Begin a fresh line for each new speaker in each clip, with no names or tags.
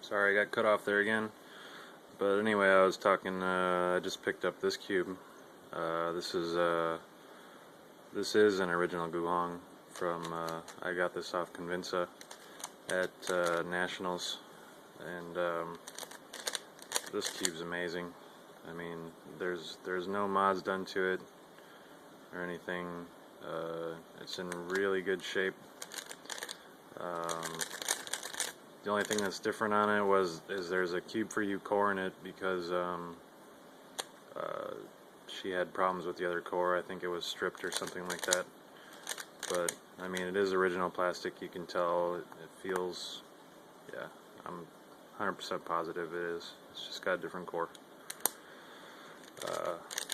Sorry, I got cut off there again. But anyway, I was talking. I just picked up this cube. This is an original Guhong from. I got this off Convinza at Nationals, and this cube's amazing. I mean, there's no mods done to it or anything. It's in really good shape. The only thing that's different on it is there's a cube for you core in it because she had problems with the other core. I think it was stripped or something like that. But I mean, it is original plastic. You can tell it feels. Yeah, I'm 100% positive it is. It's just got a different core.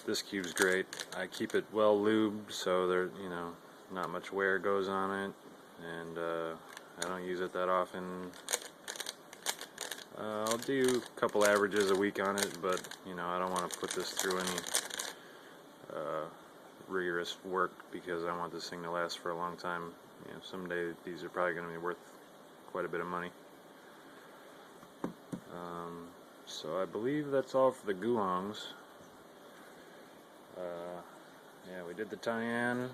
This cube's great. I keep it well lubed, so there, not much wear goes on it, and I don't use it that often. I'll do a couple averages a week on it, but I don't want to put this through any rigorous work because I want this thing to last for a long time. Someday these are probably going to be worth quite a bit of money. So I believe that's all for the Guhongs. Yeah, we did the Tyann.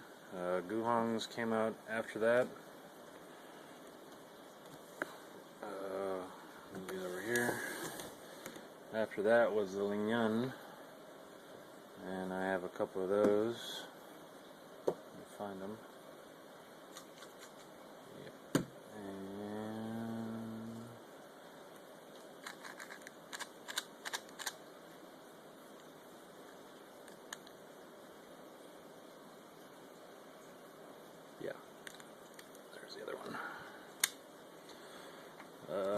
Guhongs came out after that. Let me get over here. After that was the Lingyun, and I have a couple of those. Let me find them. Yep. And yeah, there's the other one.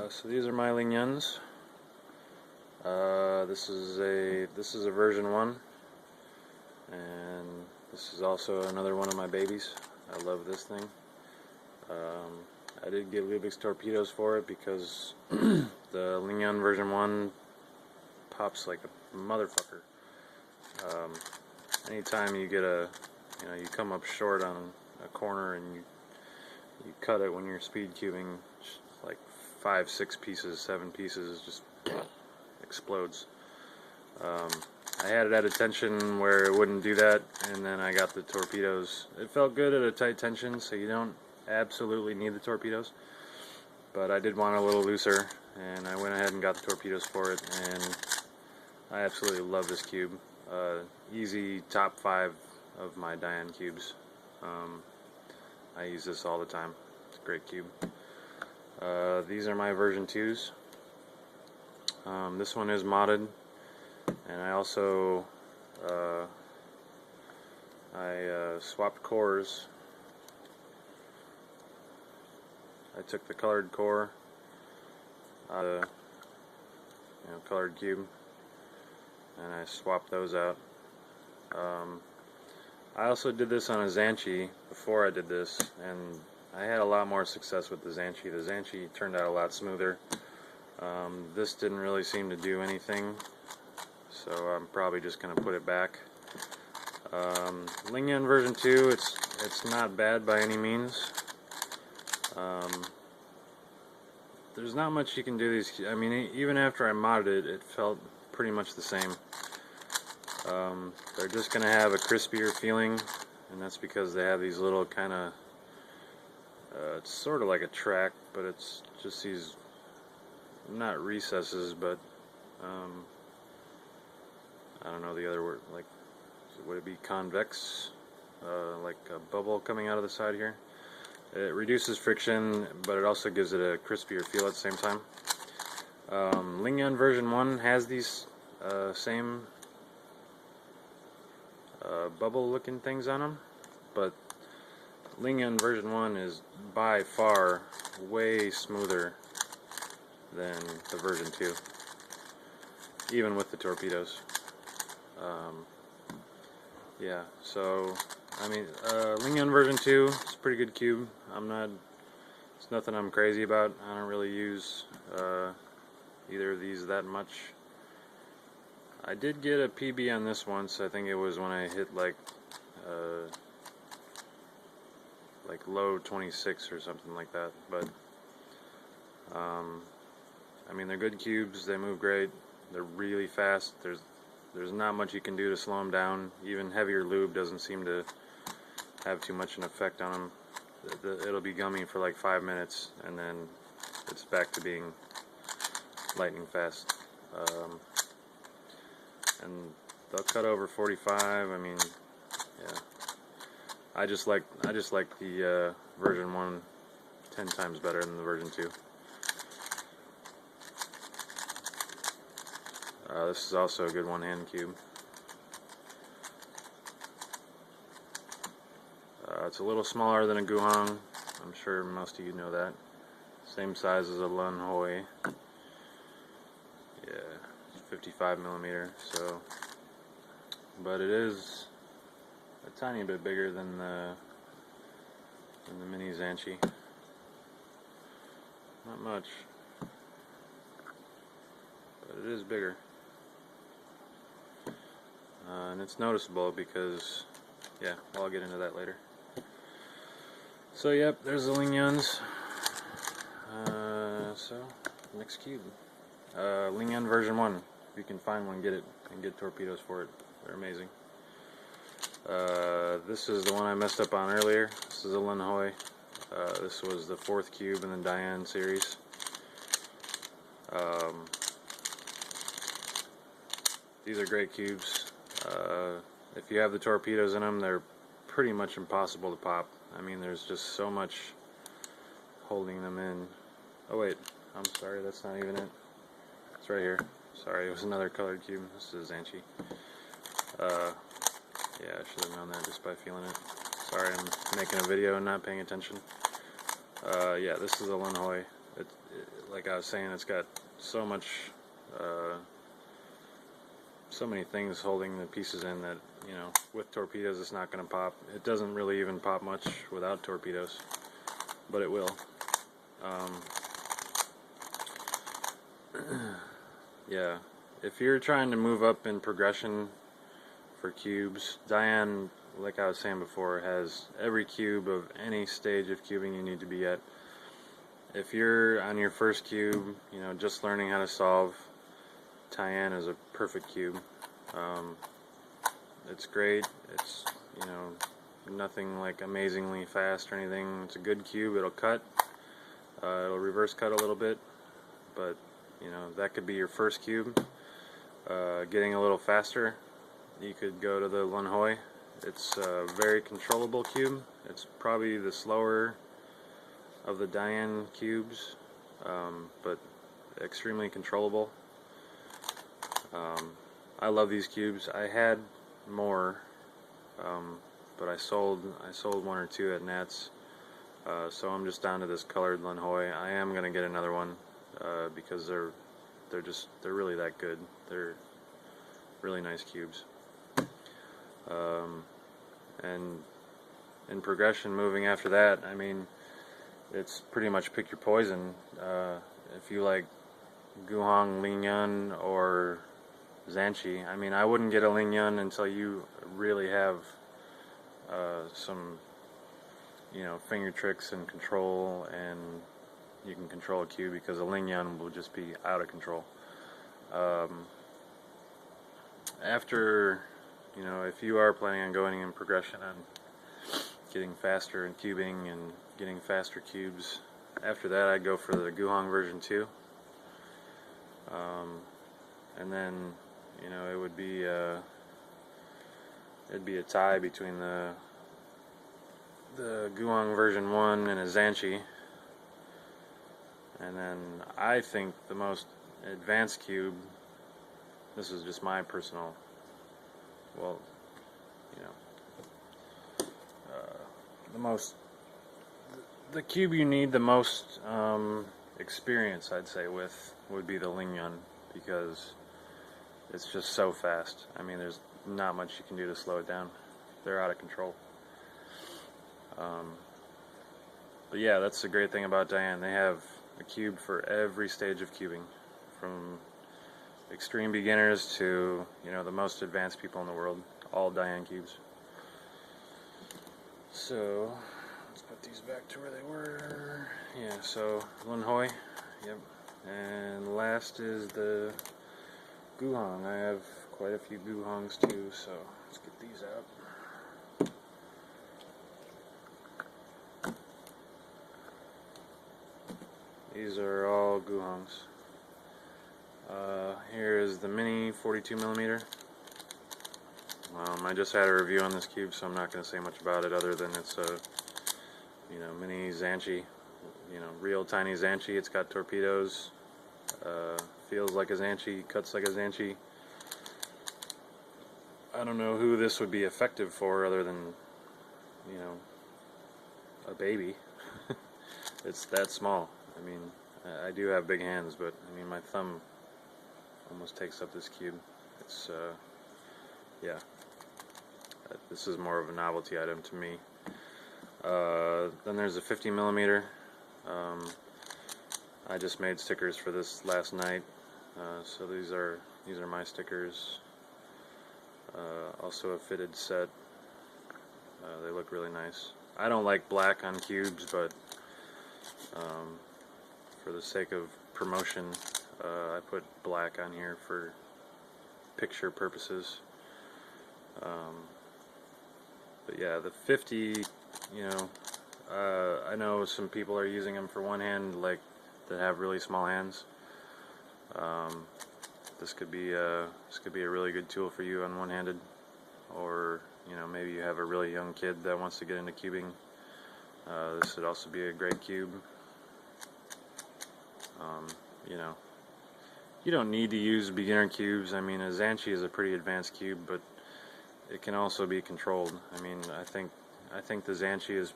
So these are my Lingyuns. This is a version 1, and this is also another one of my babies. I love this thing. I did get Lubix torpedoes for it because the Lingyun version 1 pops like a motherfucker. Anytime you get you come up short on a corner and you cut it when you're speed cubing, like 5, 6 pieces, 7 pieces, just explodes. I had it at a tension where it wouldn't do that, and then I got the torpedoes. It felt good at a tight tension, so you don't absolutely need the torpedoes, but I did want a little looser, and I went ahead and got the torpedoes for it, and I absolutely love this cube. Easy top 5 of my Diane cubes. I use this all the time. It's a great cube. These are my version 2s. This one is modded, and I also swapped cores. I took the colored core, colored cube, and I swapped those out. I also did this on a ZhanChi before I did this, and I had a lot more success with the ZhanChi. The ZhanChi turned out a lot smoother. This didn't really seem to do anything, so I'm probably just going to put it back. Lingyun version 2, it's not bad by any means. There's not much you can do these. I mean, even after I modded it, it felt pretty much the same. They're just going to have a crispier feeling, and that's because they have these little kind of it's sort of like a track, but it's just these, not recesses, but I don't know the other word, like, would it be convex, like a bubble coming out of the side here. It reduces friction, but it also gives it a crispier feel at the same time. Lingyun version 1 has these same bubble looking things on them, but Lingyun version 1 is by far way smoother than the version 2, even with the torpedoes. Yeah, so I mean, Lingyun version 2 is a pretty good cube. It's nothing I'm crazy about. I don't really use either of these that much. I did get a PB on this once. I think it was when I hit like low 26 or something like that, but I mean, they're good cubes. They move great. They're really fast. There's not much you can do to slow them down. Even heavier lube doesn't seem to have too much an effect on them. It'll be gummy for like 5 minutes, and then it's back to being lightning fast. And they'll cut over 45. I mean, yeah. I just like the version 1 10 times better than the version 2. This is also a good one-hand cube. It's a little smaller than a Guhong. I'm sure most of you know that. Same size as a ZhanChi. Yeah, 55 millimeter. So, but it is a tiny bit bigger than the mini ZhanChi. Not much, but it is bigger. And it's noticeable because, yeah, well, I'll get into that later. So, yep, there's the Lingyuns. So, next cube. Lingyun version 1. If you can find one, get it, and get torpedoes for it. They're amazing. This is the one I messed up on earlier. This is a ZhanChi. This was the 4th cube in the Diane series. These are great cubes. If you have the torpedoes in them, they're pretty much impossible to pop. I mean, there's just so much holding them in. Oh wait, I'm sorry, that's not even it. It's right here. Sorry, it was another colored cube. This is ZhanChi. Yeah, I should have known that just by feeling it. Sorry, I'm making a video and not paying attention. Yeah, this is a ZhanChi. Like I was saying, it's got so much, so many things holding the pieces in that, you know, with torpedoes it's not going to pop. It doesn't really even pop much without torpedoes, but it will. Yeah, if you're trying to move up in progression for cubes, Diane, like I was saying before, has every cube of any stage of cubing you need to be at. If you're on your first cube, you know, just learning how to solve, Diane is a perfect cube. It's great. It's, you know, nothing like amazingly fast or anything. It's a good cube. It'll cut. It'll reverse cut a little bit, but you know, that could be your first cube. Getting a little faster, you could go to the ZhanChi. It's a very controllable cube. It's probably the slower of the Diane cubes, but extremely controllable. I love these cubes. I had more, but I sold 1 or 2 at Nats, so I'm just down to this colored ZhanChi. I am gonna get another one because they're really that good. They're really nice cubes. And in progression, moving after that, I mean, it's pretty much pick your poison. If you like Guhong, Lingyun, or ZhanChi, I mean, I wouldn't get a Lingyun until you really have some, you know, finger tricks and control, and you can control a cube, because a Lingyun will just be out of control. After, you know, if you are planning on going in progression and getting faster in cubing and getting faster cubes, after that I'd go for the Guhong version 2. And then, you know, it would be it'd be a tie between the Guhong version 1 and a ZhanChi. And then I think the most advanced cube, this is just my personal, well, you know, the cube you need the most experience, I'd say, with would be the Lingyun, because it's just so fast. I mean, there's not much you can do to slow it down. They're out of control. But yeah, that's the great thing about Diane. They have a cube for every stage of cubing, from extreme beginners to, you know, the most advanced people in the world. All Diane cubes. So let's put these back to where they were. Yeah, so ZhanChi. Yep. And last is the Guhong. I have quite a few Guhongs too, so let's get these out. These are all Guhongs. Here is the mini 42mm. I just had a review on this cube, so I'm not going to say much about it other than it's a, mini ZhanChi. Real tiny ZhanChi. It's got torpedoes. Feels like a ZhanChi, cuts like a ZhanChi. I don't know who this would be effective for other than, a baby. It's that small. I mean, I do have big hands, but I mean, my thumb almost takes up this cube. It's, yeah. This is more of a novelty item to me. Then there's a 50mm. I just made stickers for this last night, so these are my stickers. Also a fitted set. They look really nice. I don't like black on cubes, but for the sake of promotion, I put black on here for picture purposes. But yeah, the 50, I know some people are using them for one hand, like that have really small hands. This could be a really good tool for you on one-handed, or maybe you have a really young kid that wants to get into cubing. This would also be a great cube. You don't need to use beginner cubes. I mean, a ZhanChi is a pretty advanced cube, but it can also be controlled. I mean, I think the ZhanChi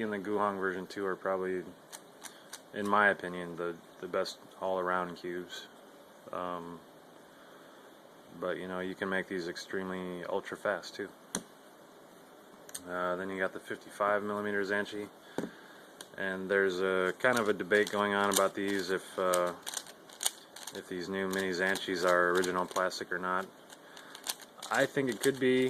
and the Guhong version 2 are probably, in my opinion, the best all-around cubes. But you can make these extremely ultra fast too. Then you got the 55mm ZhanChi, and there's a kind of a debate going on about these, if these new mini ZhanChis are original plastic or not. I think it could be.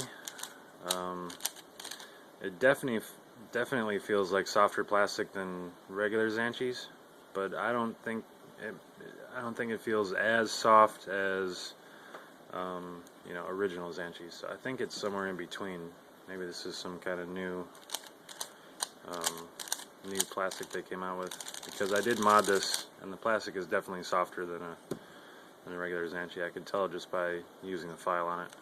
It definitely feels like softer plastic than regular ZhanChis, but I don't think it feels as soft as original ZhanChis. So I think it's somewhere in between. Maybe this is some kind of new plastic they came out with, because I did mod this, and the plastic is definitely softer than a regular ZhanChi. I could tell just by using the file on it.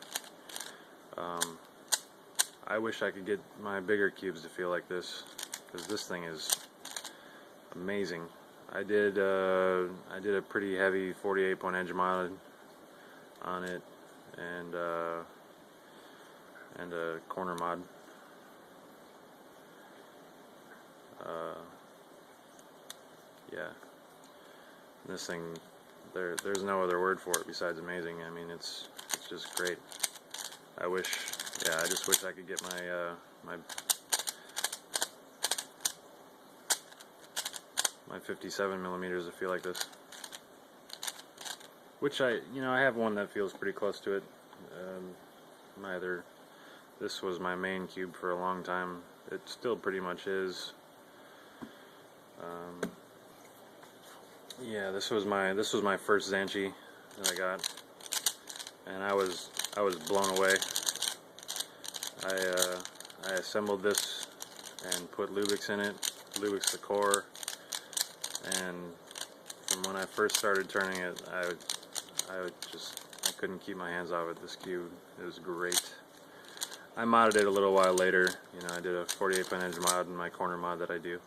I wish I could get my bigger cubes to feel like this, because this thing is amazing. I did a pretty heavy 48-point edge mod on it, and a corner mod. Yeah, this thing, there's no other word for it besides amazing. I mean, it's just great. I just wish I could get my 57mm to feel like this. Which I have one that feels pretty close to it. This was my main cube for a long time. It still pretty much is. Yeah, this was my first ZhanChi that I got, and I was blown away. I assembled this and put Lubix in it, Lubix the core, and from when I first started turning it, I couldn't keep my hands off it. This cube, it was great. I modded it a little while later. I did a 48-point edge mod in my corner mod that I do.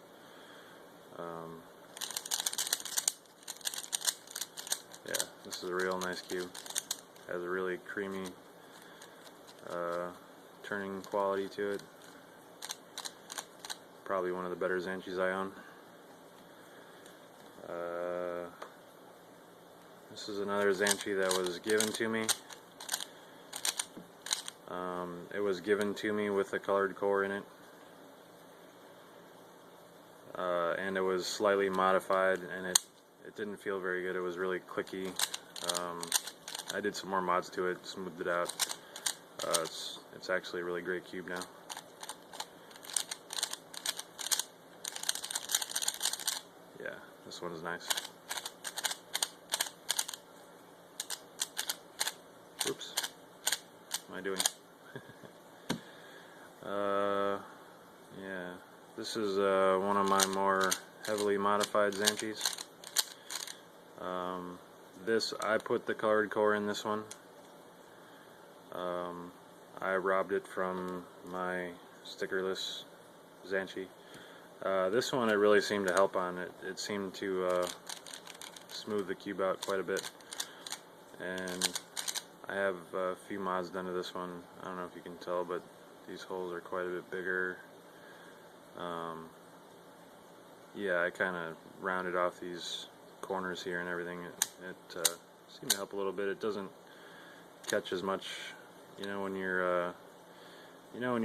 Yeah, this is a real nice cube. Has a really creamy turning quality to it. Probably one of the better ZhanChis I own. This is another ZhanChi that was given to me. It was given to me with a colored core in it. And it was slightly modified, and it didn't feel very good. It was really clicky. I did some more mods to it, smoothed it out. It's actually a really great cube now. Yeah, this one is nice. Oops. What am I doing? Yeah. This is one of my more heavily modified ZhanChis. I put the colored core in this one. I robbed it from my stickerless ZhanChi. This one it really seemed to help on. It seemed to smooth the cube out quite a bit. And I have a few mods done to this one. I don't know if you can tell, but these holes are quite a bit bigger. Yeah, I kind of rounded off these corners here and everything. It seemed to help a little bit. It doesn't catch as much, when you're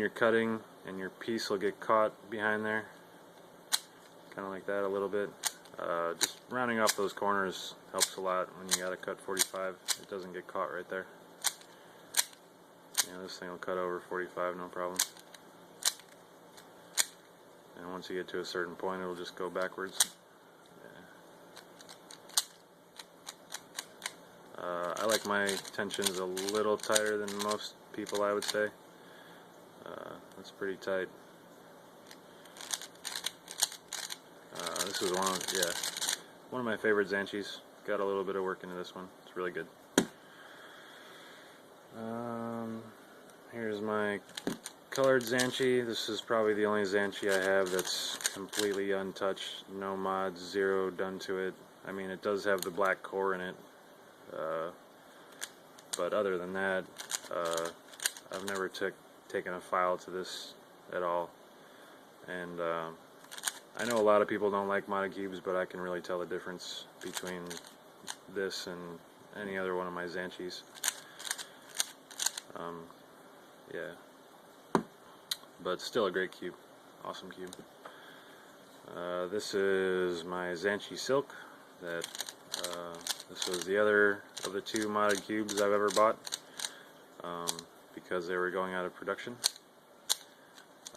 cutting and your piece will get caught behind there, kind of like that a little bit. Just rounding off those corners helps a lot when you gotta cut 45. It doesn't get caught right there. This thing will cut over 45 no problem. And once you get to a certain point, it'll just go backwards. I like my tensions a little tighter than most people, I would say. That's pretty tight. This is one of my favorite ZhanChis. Got a little bit of work into this one. It's really good. Here's my colored ZhanChi. This is probably the only ZhanChi I have that's completely untouched. No mods, zero done to it. I mean, it does have the black core in it. But other than that, I've never taken a file to this at all. And I know a lot of people don't like MODCUBE'S, but I can really tell the difference between this and any other one of my ZhanChis. Yeah, but still a great cube, awesome cube. This is my ZhanChi Silk. This was the other of the two modded cubes I've ever bought, because they were going out of production.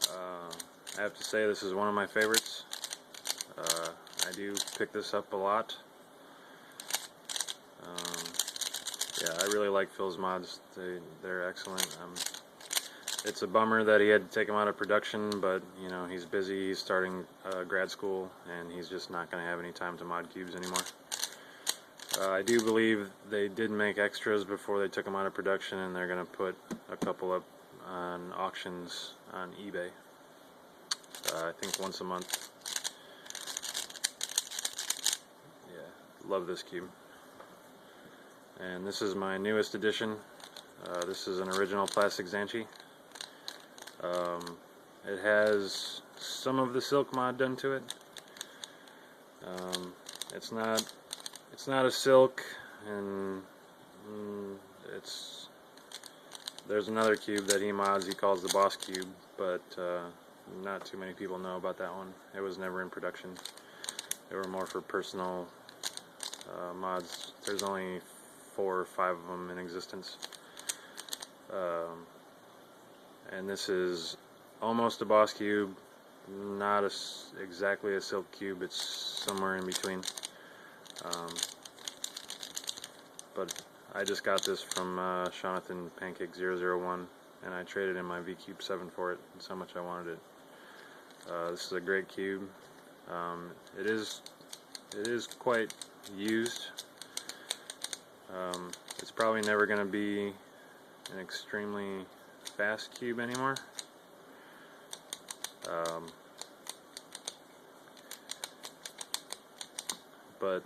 I have to say this is one of my favorites. I do pick this up a lot. Yeah, I really like Phil's mods. They're excellent. It's a bummer that he had to take them out of production, but he's busy. He's starting grad school, and he's just not going to have any time to mod cubes anymore. I do believe they did make extras before they took them out of production, and they're going to put a couple up on auctions on eBay. I think once a month. Yeah, love this cube. And this is my newest addition. This is an original plastic ZhanChi. It has some of the silk mod done to it. It's not a silk, and there's another cube that he mods. He calls the Boss Cube, but not too many people know about that one. It was never in production. They were more for personal mods. There's only 4 or 5 of them in existence. And this is almost a Boss Cube, not exactly a silk cube. It's somewhere in between. But I just got this from Jonathan Pancake 001, and I traded in my VCube 7 for it. That's how much I wanted it. This is a great cube. It is quite used. It's probably never going to be an extremely fast cube anymore. But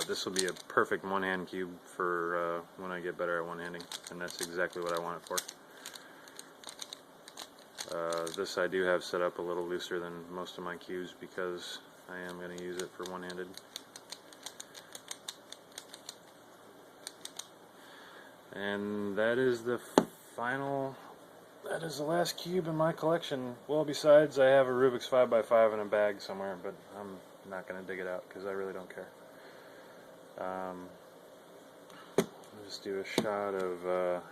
this will be a perfect one-hand cube for when I get better at one-handing, and that's exactly what I want it for. This I do have set up a little looser than most of my cubes because I am going to use it for one-handed. And that is the last cube in my collection. Well, besides, I have a Rubik's 5x5 in a bag somewhere, but I'm not going to dig it out because I really don't care. I'll just do a shot of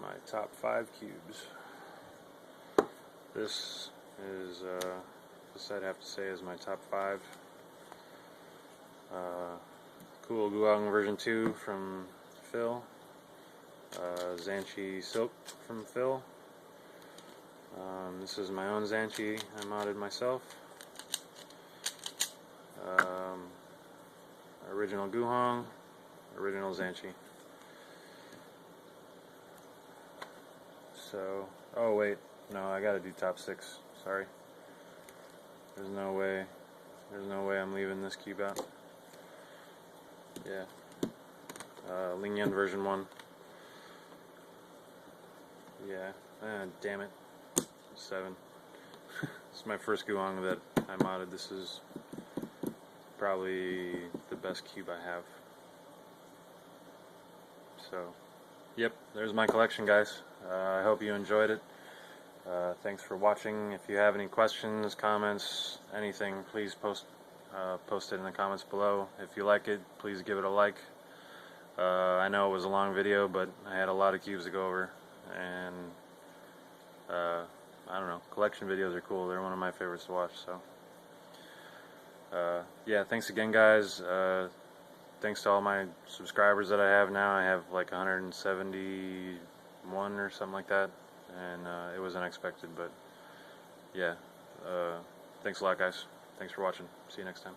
my top 5 cubes. This I'd have to say is my top 5. Cool Guang version 2 from Phil. ZhanChi silk from Phil. This is my own ZhanChi I modded myself. Original Guhong, original ZhanChi. So, oh wait, no, I gotta do top 6, sorry. There's no way I'm leaving this cube out. Yeah. Lingyan version 1. Yeah, damn it. 7. This is my first Guhong that I modded. This is probably the best cube I have. So, yep, there's my collection, guys. I hope you enjoyed it. Thanks for watching. If you have any questions, comments, anything, please post it in the comments below. If you like it, please give it a like. I know it was a long video, but I had a lot of cubes to go over, and I don't know, collection videos are cool. They're one of my favorites to watch. So yeah, thanks again, guys. Thanks to all my subscribers that I have now. I have like 171 or something like that, and it was unexpected, but yeah, thanks a lot, guys. Thanks for watching. See you next time.